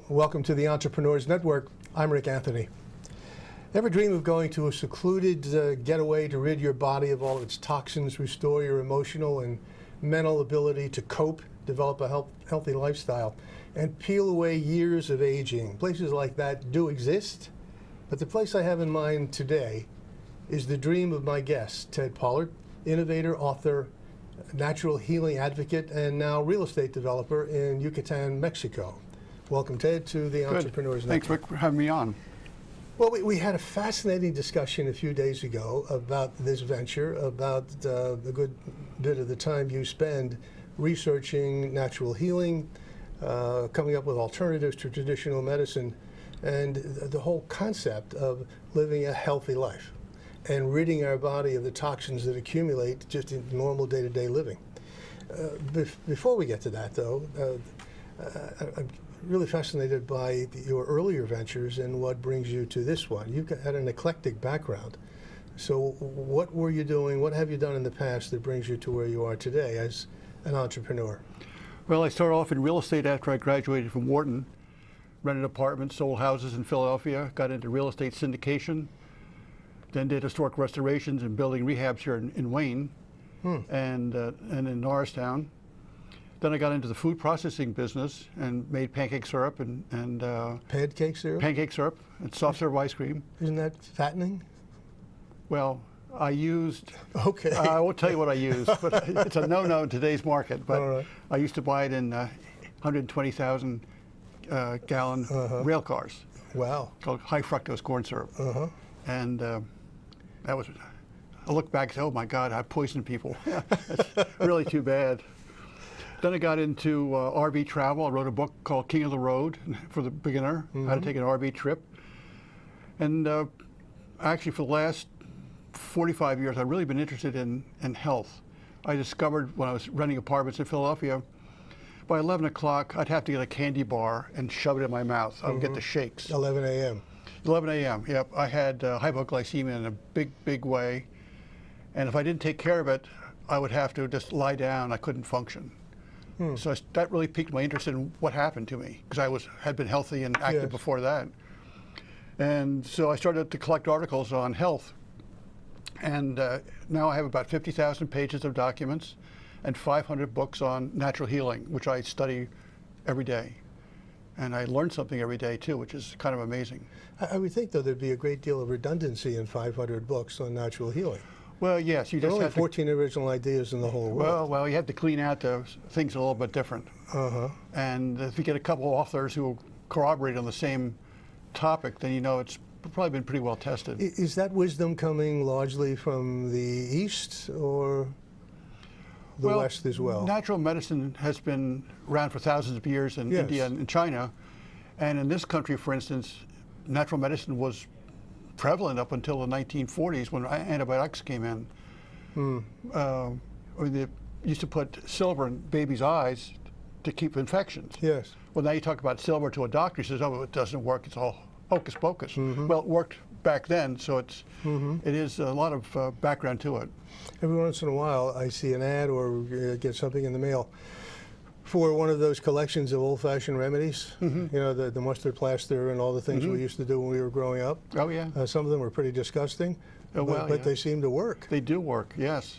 Welcome to the Entrepreneurs Network. I'm Rick Anthony. Ever dream of going to a secluded getaway to rid your body of all of its toxins, restore your emotional and mental ability to cope, develop a healthy lifestyle, and peel away years of aging? Places like that do exist, but the place I have in mind today is the dream of my guest, Ted Pollard, innovator, author, natural healing advocate, and now real estate developer in Yucatan, Mexico. Welcome, Ted, to the Entrepreneurs Network. Thanks, Rick, for having me on. Well, we had a fascinating discussion a few days ago about this venture, about the good bit of the time you spend researching natural healing, coming up with alternatives to traditional medicine, and the whole concept of living a healthy life and ridding our body of the toxins that accumulate just in normal day-to-day living. Before we get to that, though, I'm really fascinated by your earlier ventures and what brings you to this one. You've had an eclectic background. So what were you doing, what have you done in the past that brings you to where you are today as an entrepreneur? Well, I started off in real estate after I graduated from Wharton, rented apartments, sold houses in Philadelphia, got into real estate syndication, then did historic restorations and building rehabs here in Wayne and in Norristown. Then I got into the food processing business and made pancake syrup and pancake syrup? Pancake syrup and soft serve ice cream. Isn't that fattening? Well, I used, okay. I won't tell you what I used, but it's a no-no in today's market. But right. I used to buy it in 120,000 gallon rail cars. Wow. Called high fructose corn syrup. And that was, I look back and say, oh my God, I poisoned people. It's really too bad. Then I got into RV travel. I wrote a book called King of the Road for the beginner, how to take an RV trip. And actually for the last 45 years, I've really been interested in health. I discovered when I was renting apartments in Philadelphia, by 11 o'clock, I'd have to get a candy bar and shove it in my mouth. I would get the shakes. 11 a.m. 11 a.m., yep. I had hypoglycemia in a big, big way. And if I didn't take care of it, I would have to just lie down. I couldn't function. So that really piqued my interest in what happened to me, because I had been healthy and active before that. And so I started to collect articles on health. And now I have about 50,000 pages of documents and 500 books on natural healing, which I study every day. And I learn something every day, too, which is kind of amazing. I would think, though, there'd be a great deal of redundancy in 500 books on natural healing. Well, yes, you just only have 14 original ideas in the whole world. Well, you have to clean out the things a little bit different. And if you get a couple of authors who corroborate on the same topic, then you know it's probably been pretty well tested. Is that wisdom coming largely from the East or the West as well? Natural medicine has been around for thousands of years in India and in China. And in this country, for instance, natural medicine was prevalent up until the 1940s when antibiotics came in. They used to put silver in babies' eyes to keep infections. Yes. Well, now you talk about silver to a doctor, he says, oh, it doesn't work, it's all hocus pocus. Well, it worked back then, so it is a lot of background to it. Every once in a while, I see an ad or get something in the mail for one of those collections of old-fashioned remedies, you know, the mustard plaster and all the things we used to do when we were growing up. Oh, yeah. Some of them were pretty disgusting, well, but they seem to work. They do work, yes.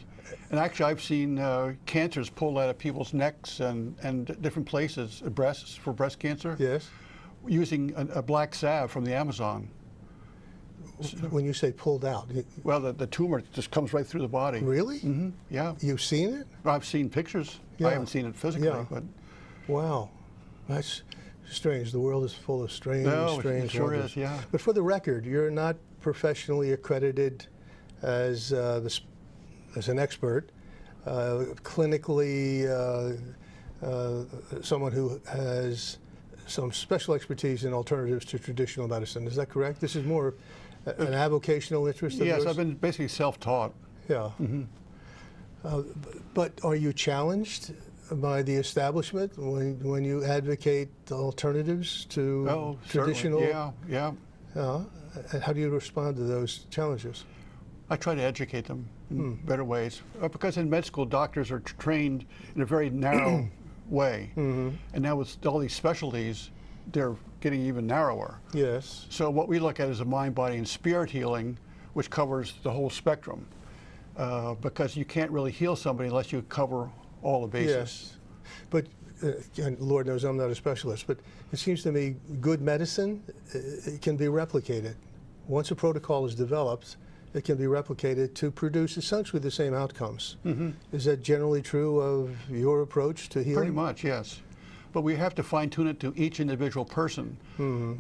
And actually, I've seen cancers pulled out of people's necks and different places, breasts, for breast cancer. Yes. Using a black salve from the Amazon. When you say pulled out? Well, the tumor just comes right through the body. Really? Yeah. You've seen it? I've seen pictures. I haven't seen it physically. But wow. That's strange. The world is full of strange, it sure wonders. is, yeah. But for the record, you're not professionally accredited as an expert, clinically someone who has some special expertise in alternatives to traditional medicine. Is that correct? This is more an avocational interest of yours? Yes, I've been basically self-taught. Yeah. But are you challenged by the establishment when you advocate alternatives to traditional? Certainly. Yeah. And how do you respond to those challenges? I try to educate them in better ways. Because in med school, doctors are trained in a very narrow way. And now with all these specialties, they're getting even narrower. Yes. So what we look at is a mind, body, and spirit healing, which covers the whole spectrum, because you can't really heal somebody unless you cover all the bases. Yes. But and Lord knows I'm not a specialist, but it seems to me good medicine it can be replicated. Once a protocol is developed, it can be replicated to produce essentially the same outcomes. Mm-hmm. Is that generally true of your approach to healing? Pretty much, yes. But we have to fine-tune it to each individual person,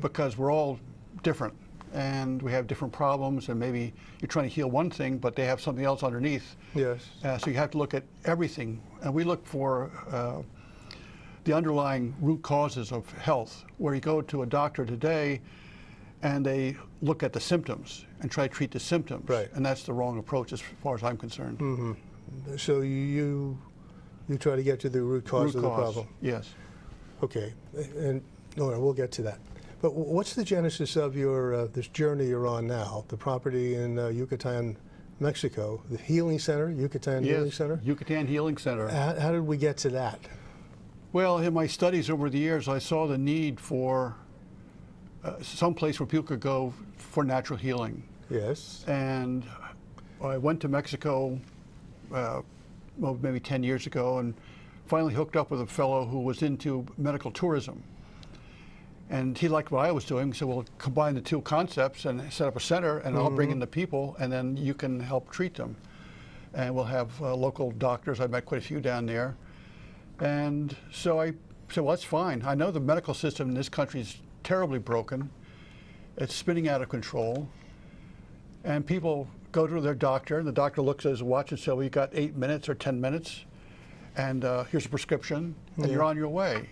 because we're all different and we have different problems, and maybe you're trying to heal one thing, but they have something else underneath. Yes. So you have to look at everything. And we look for the underlying root causes of health, where you go to a doctor today and they look at the symptoms and try to treat the symptoms. Right. And that's the wrong approach as far as I'm concerned. Mm-hmm. So you try to get to the root cause of the problem. Yes. Okay, and no, we'll get to that. But what's the genesis of your this journey you're on now? The property in Yucatan, Mexico, the Healing Center, Yucatan Healing Center. Yucatan Healing Center. How did we get to that? Well, in my studies over the years, I saw the need for some place where people could go for natural healing. Yes. And I went to Mexico, well, maybe 10 years ago, and finally hooked up with a fellow who was into medical tourism. And he liked what I was doing, so we'll combine the two concepts and set up a center, and I'll bring in the people, and then you can help treat them. And we'll have local doctors. I met quite a few down there. And so I said, well, that's fine. I know the medical system in this country is terribly broken. It's spinning out of control. And people go to their doctor, and the doctor looks at his watch and says, well, you got 8 minutes or 10 minutes, and here's a prescription, and you're on your way.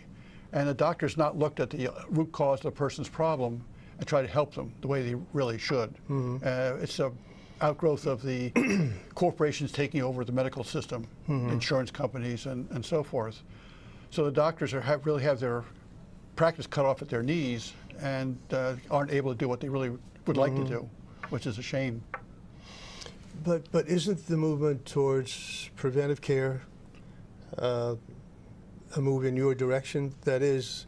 And the doctor's not looked at the root cause of the person's problem and try to help them the way they really should. It's a outgrowth of the corporations taking over the medical system, insurance companies, and so forth. So the doctors really have their practice cut off at their knees and aren't able to do what they really would like to do, which is a shame. But isn't the movement towards preventive care a move in your direction? That is,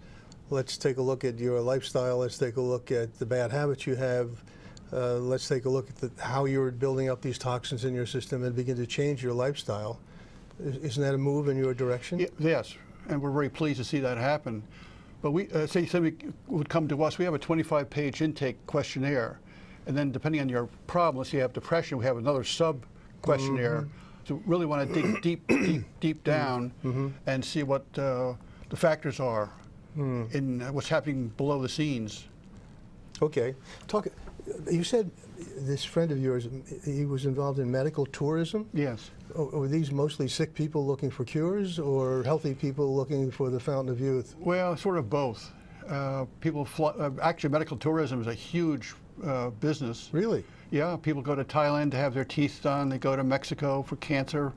let's take a look at your lifestyle, let's take a look at the bad habits you have, let's take a look at how you're building up these toxins in your system and begin to change your lifestyle. Isn't that a move in your direction? Yes, and we're very pleased to see that happen. But we say somebody would come to us, we have a 25-page intake questionnaire, and then depending on your problem, if you have depression, we have another sub-questionnaire. So we really want to dig deep down and see what the factors are in what's happening below the scenes. Okay. You said this friend of yours, he was involved in medical tourism? Yes. Were these mostly sick people looking for cures or healthy people looking for the fountain of youth? Well, sort of both. Actually, medical tourism is a huge business. Really? Yeah, people go to Thailand to have their teeth done. They go to Mexico for cancer.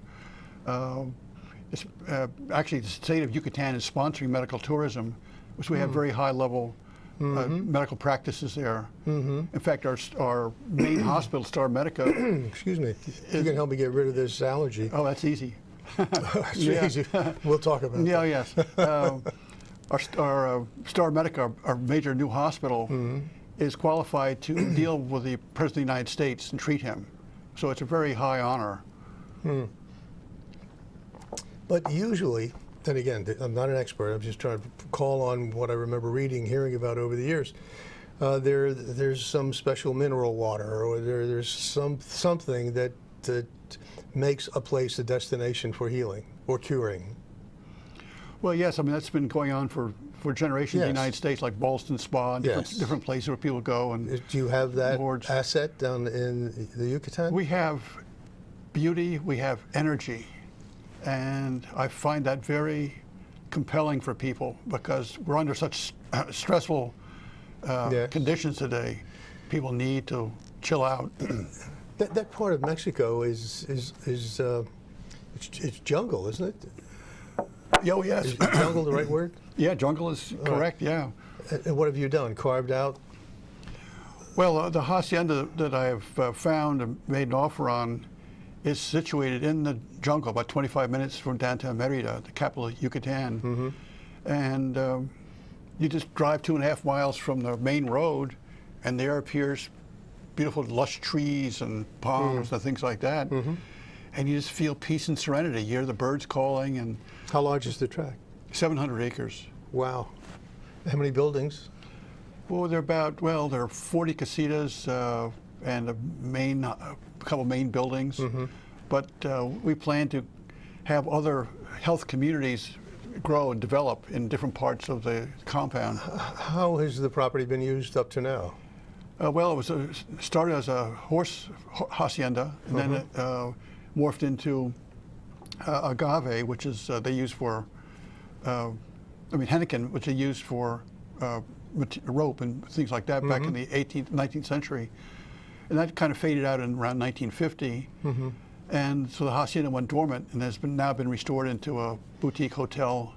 Actually, the state of Yucatan is sponsoring medical tourism, which we have very high-level medical practices there. In fact, our main hospital, Star Medica. Excuse me. You can help me get rid of this allergy. Oh, that's easy. It's easy. We'll talk about that. Yes. Our Star Medica, our major new hospital, is qualified to deal with the President of the United States and treat him. So it's a very high honor. But usually, and again, I'm not an expert, I'm just trying to call on what I remember reading, hearing about over the years. There's some special mineral water, or there's something that makes a place a destination for healing or curing. Well, yes, I mean, that's been going on for generations in the United States, like Ballston Spa and different places where people go. And do you have that boards. asset down in the Yucatan? We have beauty, we have energy, and I find that very compelling for people because we're under such stressful conditions today. People need to chill out. That part of Mexico is it's jungle, isn't it? Oh, yes. Is jungle the right word? Yeah, jungle is correct, yeah. And what have you done? Carved out? Well, the hacienda that I have found and made an offer on is situated in the jungle, about 25 minutes from downtown Mérida, the capital of Yucatan. And You just drive 2.5 miles from the main road, and there appears beautiful lush trees and palms and things like that. And you just feel peace and serenity. You hear the birds calling. And How large is the tract? 700 acres. Wow. How many buildings? Well, there are 40 casitas and a couple main buildings. But we plan to have other health communities grow and develop in different parts of the compound. How has the property been used up to now? Well, it was started as a horse hacienda, and then it morphed into agave, which is they use for, henequen, which they used for rope and things like that back in the 18th, 19th century. And that kind of faded out in around 1950. And so the hacienda went dormant and has now been restored into a boutique hotel.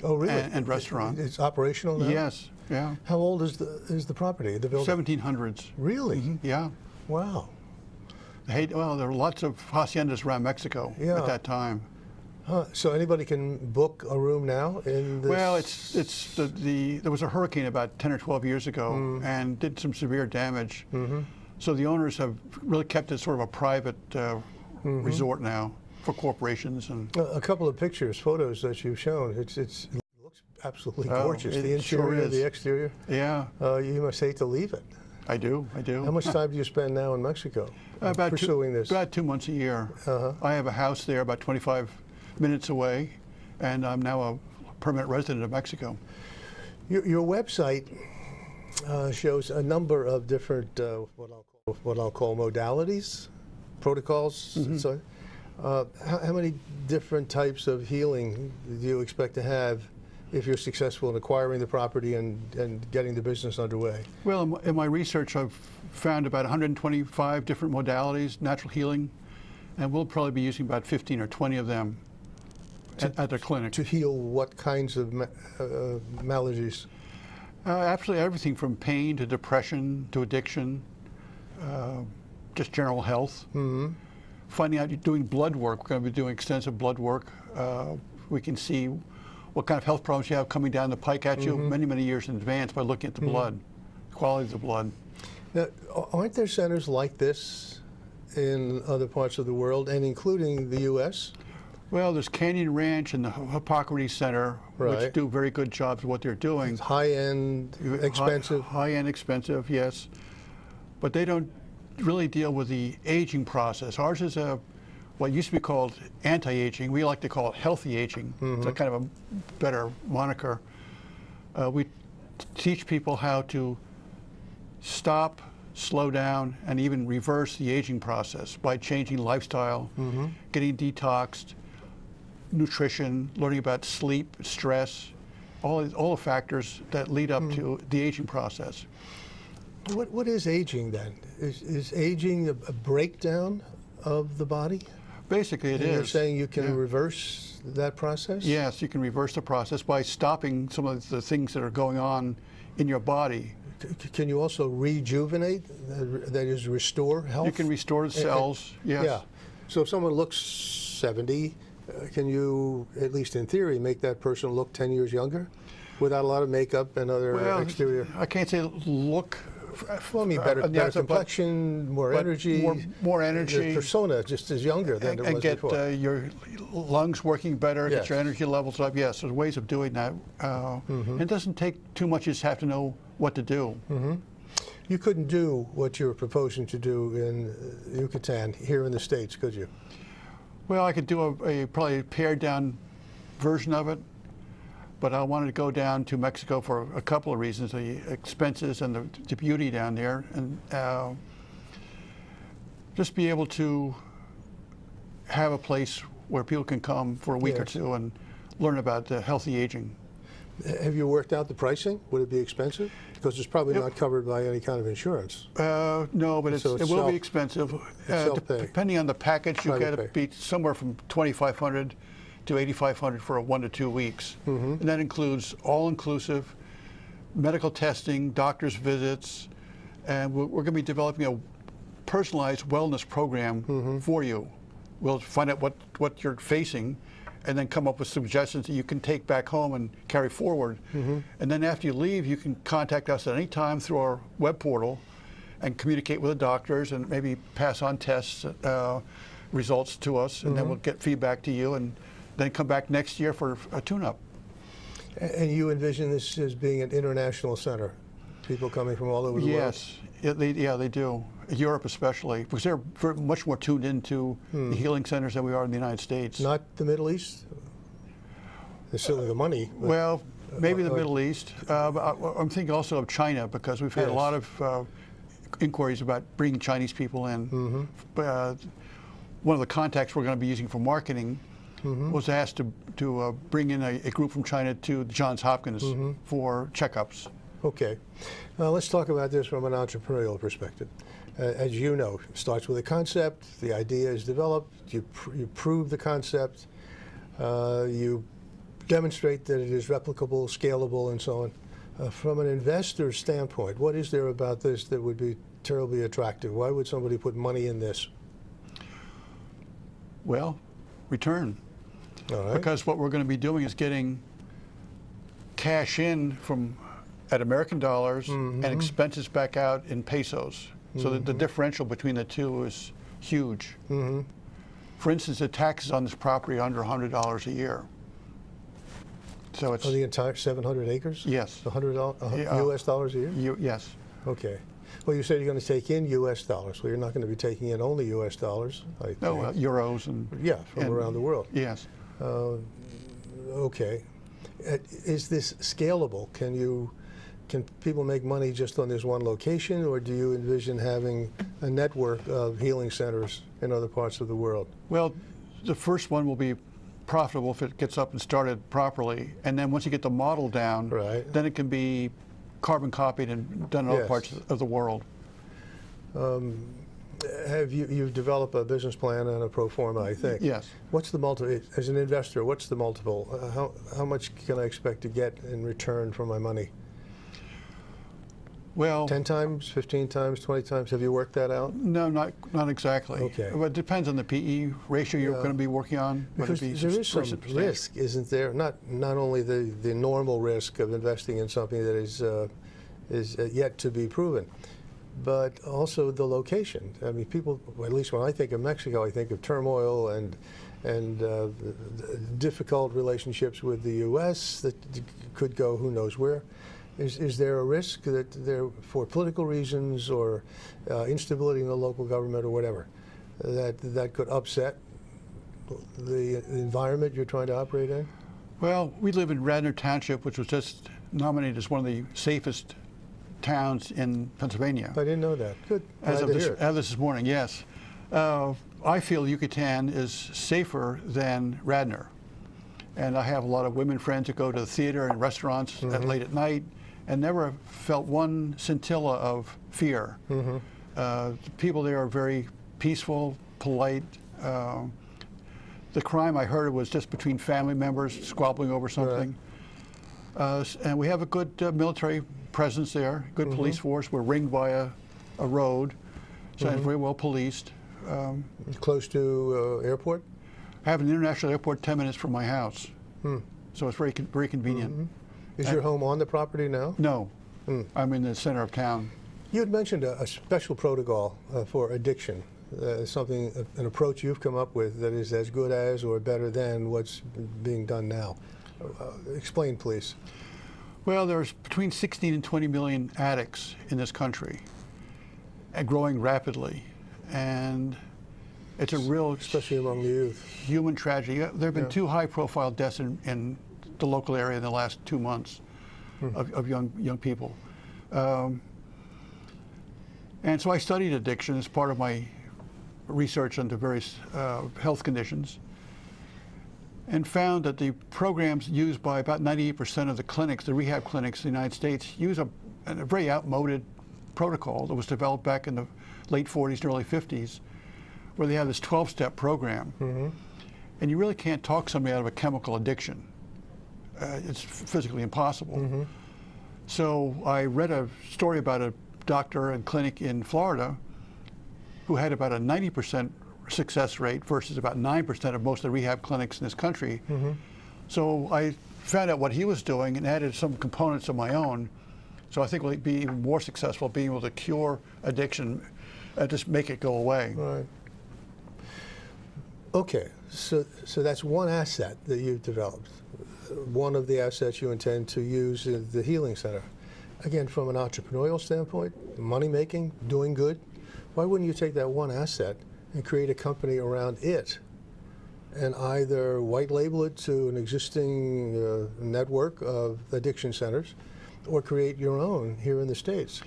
Oh, really? And restaurant. It's operational now? Yes, yeah. How old is the property, the building? 1700s. Really? Yeah. Wow. Well, there were lots of haciendas around Mexico at that time. So anybody can book a room now in this? Well, there was a hurricane about 10 or 12 years ago and did some severe damage. So the owners have really kept it sort of a private resort now for corporations. And a couple of photos that you've shown. It looks absolutely gorgeous. The interior, sure is. The exterior. Yeah. You must hate to leave it. I do. How much time do you spend now in Mexico pursuing this? About 2 months a year. I have a house there about 25 minutes away, and I'm now a permanent resident of Mexico. Your website shows a number of different what I'll call modalities, protocols. So, how many different types of healing do you expect to have if you're successful in acquiring the property and getting the business underway? Well, in my research, I've found about 125 different modalities, natural healing, and we'll probably be using about 15 or 20 of them at the clinic. To heal what kinds of maladies? Absolutely everything from pain to depression to addiction, just general health. Finding out, you're doing blood work. We're going to be doing extensive blood work. We can see what kind of health problems you have coming down the pike at you many, many years in advance by looking at the blood, the quality of the blood. Now, aren't there centers like this in other parts of the world, and including the U.S.? Well, there's Canyon Ranch and the Hippocrates Center, which do very good jobs of what they're doing. It's high-end, expensive. High-end, expensive, yes. But they don't really deal with the aging process. Ours is what used to be called anti-aging. We like to call it healthy aging. It's a kind of a better moniker. We teach people how to stop, slow down, and even reverse the aging process by changing lifestyle, getting detoxed, nutrition, learning about sleep, stress, all the factors that lead up to the aging process. What is aging then? Is aging a breakdown of the body? Basically, it is. You're saying you can reverse that process? Yes, you can reverse the process by stopping some of the things that are going on in your body. Can you also rejuvenate, that is, restore health? You can restore the cells, yes. Yeah. So if someone looks 70, can you, at least in theory, make that person look 10 years younger without a lot of makeup and other exterior? I can't say look. Well, I mean, better complexion, more energy. More energy. The persona just is younger than it was before. And get your lungs working better, get your energy levels up. Yes, there's ways of doing that. It doesn't take too much, you just have to know what to do. You couldn't do what you're proposing to do in Yucatan here in the States, could you? Well, I could do a probably pared down version of it, but I wanted to go down to Mexico for a couple of reasons: the expenses and the beauty down there, and just be able to have a place where people can come for a week or two and learn about healthy aging. Have you worked out the pricing? Would it be expensive? Because it's probably not covered by any kind of insurance. No, but it will be expensive. Depending on the package, you got to be somewhere from $2,500 to $8,500 for 1 to 2 weeks. And that includes all-inclusive medical testing, doctor's visits, and we're going to be developing a personalized wellness program for you. We'll find out what you're facing, and then come up with suggestions that you can take back home and carry forward. And then after you leave, you can contact us at any time through our web portal and communicate with the doctors and maybe pass on tests results to us, and then we'll get feedback to you and then come back next year for a tune-up. And you envision this as being an international center? People coming from all over the world? Yes, they do. Europe especially, because they're very much more tuned into the healing centers than we are in the United States. Not the Middle East? There's certainly the money. Well, maybe the Middle East. But I'm thinking also of China, because we've had a lot of inquiries about bringing Chinese people in. One of the contacts we're going to be using for marketing was asked to bring in a group from China to Johns Hopkins for checkups. Okay. Let's talk about this from an entrepreneurial perspective. As you know, it starts with a concept, the idea is developed, you prove the concept, you demonstrate that it is replicable, scalable, and so on. From an investor's standpoint, what is there about this that would be terribly attractive? Why would somebody put money in this? Well, return. All right. Because what we're going to be doing is getting cash in at American dollars and expenses back out in pesos. So that the differential between the two is huge. For instance, the taxes on this property are under $100 a year. So it's the entire 700 acres? Yes. $100 US dollars a year? Yes. Okay. Well, you said you're going to take in US dollars. Well, you're not going to be taking in only US dollars. No, euros and from around the world. Yes. Okay. Is this scalable? Can people make money just on this one location, or do you envision having a network of healing centers in other parts of the world? Well, the first one will be profitable if it gets up and started properly, and then once you get the model down, then it can be carbon copied and done in other parts of the world. You've developed a business plan and a pro forma, I think. Yes. What's the multiple? As an investor, what's the multiple? How much can I expect to get in return for my money? Well, 10 times, 15 times, 20 times? Have you worked that out? No, not exactly. Okay. But it depends on the PE ratio you're going to be working on. Because there is some risk, isn't there? Not only the normal risk of investing in something that is yet to be proven, but also the location. I mean, people, at least when I think of Mexico, I think of turmoil and difficult relationships with the U.S. that could go who knows where. Is there a risk that there, for political reasons or instability in the local government or whatever, that could upset the environment you're trying to operate in? Well, we live in Radnor Township, which was just nominated as one of the safest towns in Pennsylvania. I didn't know that. Good. As of this morning, yes. I feel Yucatan is safer than Radnor. And I have a lot of women friends that go to the theater and restaurants late at night and never felt one scintilla of fear. The people there are very peaceful, polite. The crime I heard was just between family members squabbling over something. And we have a good military presence there, good police force. We're ringed by a road, so it's very well policed. Close to airport? I have an international airport 10 minutes from my house, so it's very convenient. Is your home on the property now? No, I'm in the center of town. You had mentioned a special protocol for addiction, an approach you've come up with that is as good as or better than what's being done now. Explain, please. Well, there's between 16 and 20 million addicts in this country, and growing rapidly, and it's a real, especially among the youth, human tragedy. There have been 2 high-profile deaths in the local area in the last 2 months of young people. And so I studied addiction as part of my research into various health conditions, and found that the programs used by about 98% of the clinics, the rehab clinics in the United States, use a very outmoded protocol that was developed back in the late 40s and early 50s, where they have this 12-step program. And you really can't talk somebody out of a chemical addiction. It's physically impossible. So I read a story about a doctor and clinic in Florida who had about a 90% success rate versus about 9% of most of the rehab clinics in this country. So I found out what he was doing and added some components of my own. So I think we'll be even more successful being able to cure addiction and just make it go away. Right. Okay, so that's one asset that you've developed. One of the assets you intend to use in the Healing Center. Again, from an entrepreneurial standpoint, money making, doing good, why wouldn't you take that one asset and create a company around it and either white label it to an existing network of addiction centers or create your own here in the States?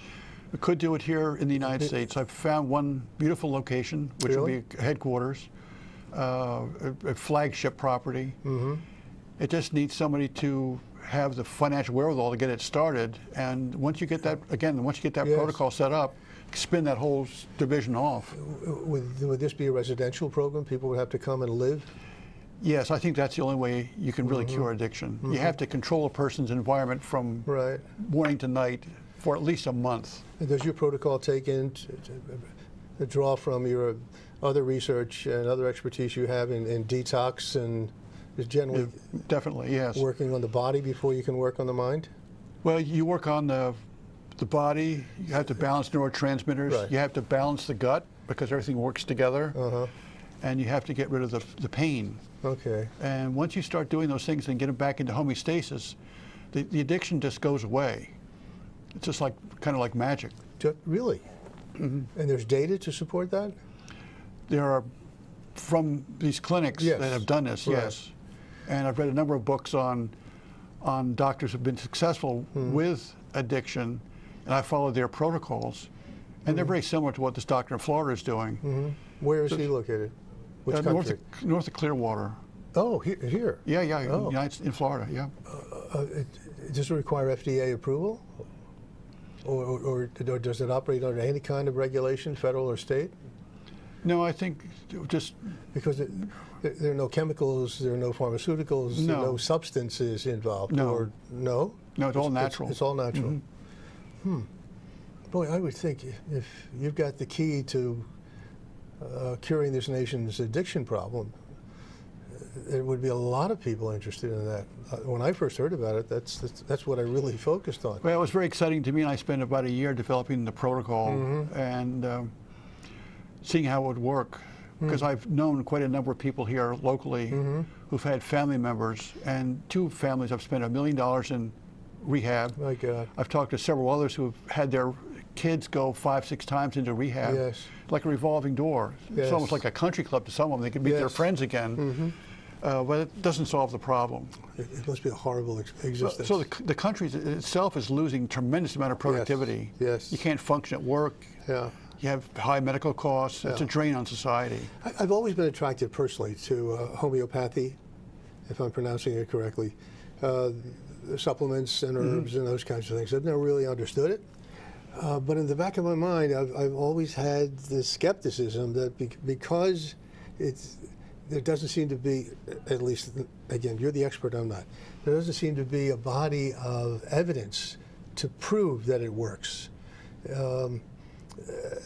We could do it here in the United States. I've found one beautiful location, which Really? would be headquarters, a flagship property. It just needs somebody to have the financial wherewithal to get it started. And once you get that, again, once you get that Yes. protocol set up, spin that whole division off. Would this be a residential program? People would have to come and live? Yes, I think that's the only way you can really cure addiction. You have to control a person's environment from Right. morning to night for at least a month. And does your protocol take in to draw from your other research and other expertise you have in detox and is generally Definitely, yes. working on the body before you can work on the mind? Well, you work on the body, you have to balance neurotransmitters, Right. you have to balance the gut because everything works together, and you have to get rid of the pain. Okay. And once you start doing those things and get them back into homeostasis, the addiction just goes away. It's just like kind of like magic. Really? And there's data to support that? There are, from these clinics Yes. that have done this, Right. yes. And I've read a number of books on doctors who've been successful with addiction, and I followed their protocols. And they're very similar to what this doctor in Florida is doing. Where is he located? Which country? North of Clearwater. Oh, here. Yeah, Oh. in Florida, yeah. Does it require FDA approval? Or does it operate under any kind of regulation, federal or state? No, I think just Because there are no chemicals, there are no pharmaceuticals, there are No. no substances involved. No. Or no? no, it's all natural. It's all natural. Boy, I would think if you've got the key to curing this nation's addiction problem, there would be a lot of people interested in that. When I first heard about it, that's what I really focused on. Well, it was very exciting to me, and I spent about a year developing the protocol and seeing how it would work. Because I've known quite a number of people here locally who've had family members, and two families have spent $1 million in rehab. My God. I've talked to several others who've had their kids go 5-6 times into rehab. Yes. Like a revolving door. Yes. It's almost like a country club to some of them. They can meet their Yes. friends again, but it doesn't solve the problem. It must be a horrible existence. So the country itself is losing tremendous amount of productivity. Yes. You can't function at work. Yeah. You have high medical costs. It's a drain on society. I've always been attracted personally to homeopathy, if I'm pronouncing it correctly, supplements and herbs and those kinds of things. I've never really understood it. But in the back of my mind, I've always had this skepticism that because there doesn't seem to be, at least, again, you're the expert, I'm not, there doesn't seem to be a body of evidence to prove that it works.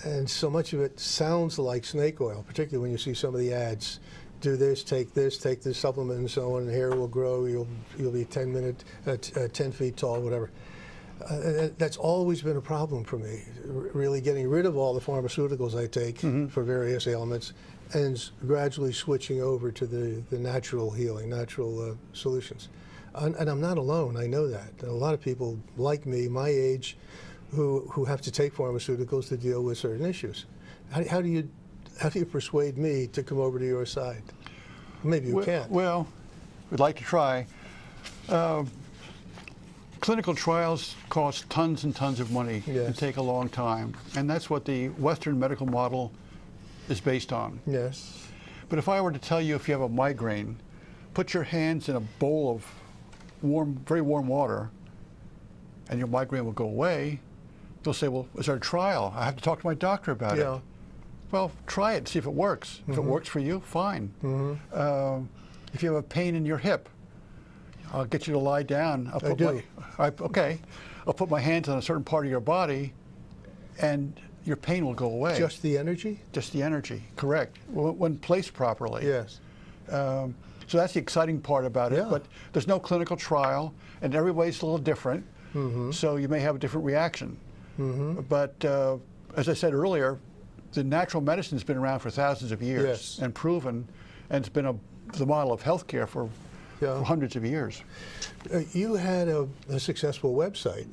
And so much of it sounds like snake oil, particularly when you see some of the ads. Do this, take this supplement, and so on, and hair will grow. You'll be 10 feet tall, whatever. That's always been a problem for me. Really getting rid of all the pharmaceuticals I take for various ailments, and gradually switching over to the natural healing, natural solutions. And I'm not alone. I know that. A lot of people like me, my age, who have to take pharmaceuticals to deal with certain issues. How do you persuade me to come over to your side? Maybe you can't. Well, we'd like to try. Clinical trials cost tons and tons of money and take a long time. And that's what the Western medical model is based on. Yes. But if I were to tell you, if you have a migraine, put your hands in a bowl of very warm water, and your migraine will go away, they'll say, well, is there a trial? I have to talk to my doctor about it. Well, try it, see if it works. If it works for you, fine. If you have a pain in your hip, I'll get you to lie down. I'll put my hands on a certain part of your body, and your pain will go away. Just the energy? Just the energy, correct, when placed properly. Yes. So that's the exciting part about it. Yeah. But there's no clinical trial, and everybody's a little different, so you may have a different reaction. But as I said earlier, the natural medicine's been around for thousands of years Yes. and proven, and it's been the model of healthcare for hundreds of years. You had a successful website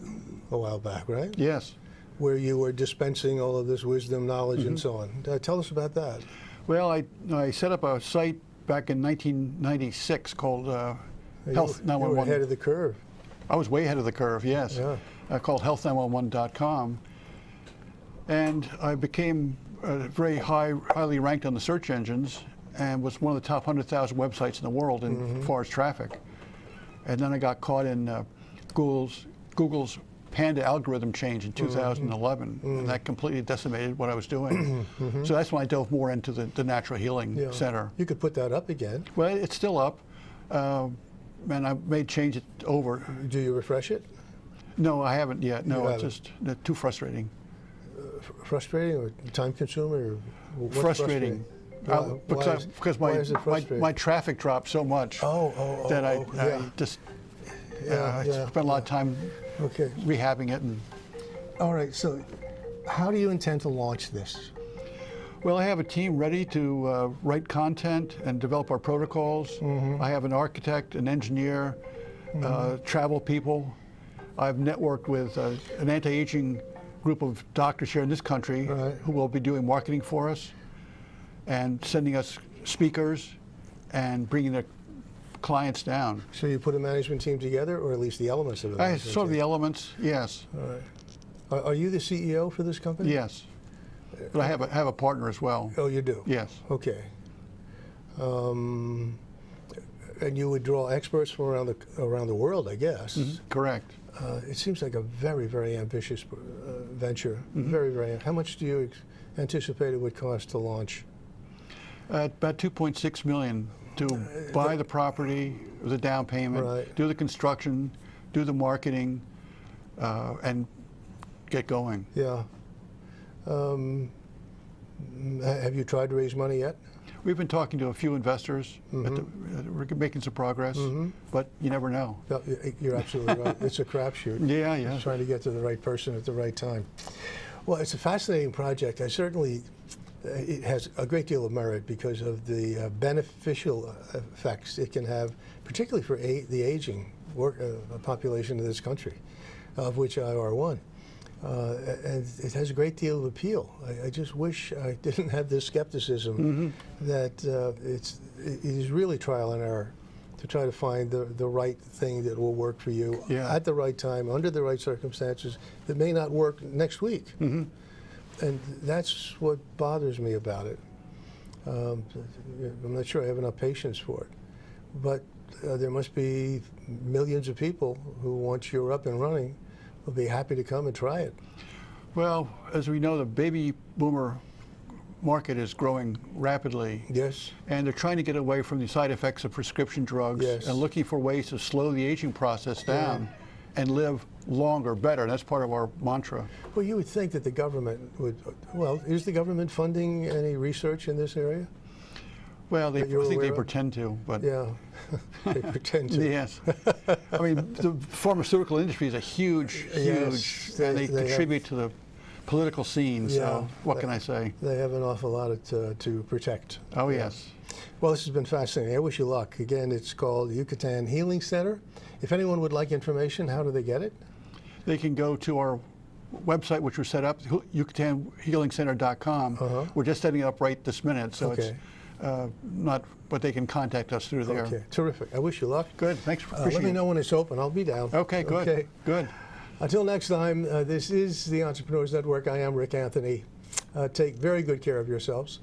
a while back, right? Yes. Where you were dispensing all of this wisdom, knowledge, and so on. Tell us about that. Well, I set up a site back in 1996 called Health 911. You were ahead of the curve. I was way ahead of the curve, yes. Yeah. Called health911.com. And I became very highly ranked on the search engines and was one of the top 100,000 websites in the world in far as traffic. And then I got caught in Google's Panda algorithm change in 2011, and that completely decimated what I was doing. So that's when I dove more into the Natural Healing Center. You could put that up again. Well, it's still up, and I may change it over. Do you refresh it? No, I haven't yet. No, You it's just too frustrating. Frustrating or time consuming? Or what's frustrating. Because why is it frustrating? my traffic dropped so much that I just spent a lot of time rehabbing it. All right, so how do you intend to launch this? Well, I have a team ready to write content and develop our protocols. I have an architect, an engineer, travel people. I've networked with an anti-aging group of doctors here in this country who will be doing marketing for us and sending us speakers and bringing the clients down. So you put a management team together, or at least the elements of it? Sort of the elements, yes. All right. Are you the CEO for this company? Yes. But I have a partner as well. Oh, you do? Yes. Okay. And you would draw experts from around the world, I guess. Correct. It seems like a very, very ambitious venture. Very, very. How much do you anticipate it would cost to launch? About $2.6 million to buy the property, the down payment, do the construction, do the marketing, and get going. Yeah. Have you tried to raise money yet? We've been talking to a few investors. We're making some progress, but you never know. No, you're absolutely right. It's a crapshoot. Yeah. Just trying to get to the right person at the right time. Well, it's a fascinating project. It has a great deal of merit because of the beneficial effects it can have, particularly for the aging population of this country, of which I are one. And it has a great deal of appeal. I just wish I didn't have this skepticism that it is really trial and error to try to find the right thing that will work for you at the right time, under the right circumstances, that may not work next week. And that's what bothers me about it. I'm not sure I have enough patience for it. But there must be millions of people who, once you're up and running, will be happy to come and try it. Well, as we know, the baby boomer market is growing rapidly. Yes. And they're trying to get away from the side effects of prescription drugs and looking for ways to slow the aging process down and live longer, better. And that's part of our mantra. Well, you would think that the government would, is the government funding any research in this area? Well, I think they pretend to, but... Yeah, they pretend to. Yes. I mean, the pharmaceutical industry is a huge, and they contribute to the political scene, so what can I say? They have an awful lot to protect. Oh, yes. Well, this has been fascinating. I wish you luck. Again, it's called Yucatan Healing Center. If anyone would like information, how do they get it? They can go to our website, which was set up, yucatanhealingcenter.com. We're just setting it up right this minute, so it's not, but they can contact us through there. Okay, terrific. I wish you luck. Good, thanks. Let me know when it's open. I'll be down. Okay, good. Okay. Good. Until next time, this is the Entrepreneurs Network. I am Rick Anthony. Take very good care of yourselves.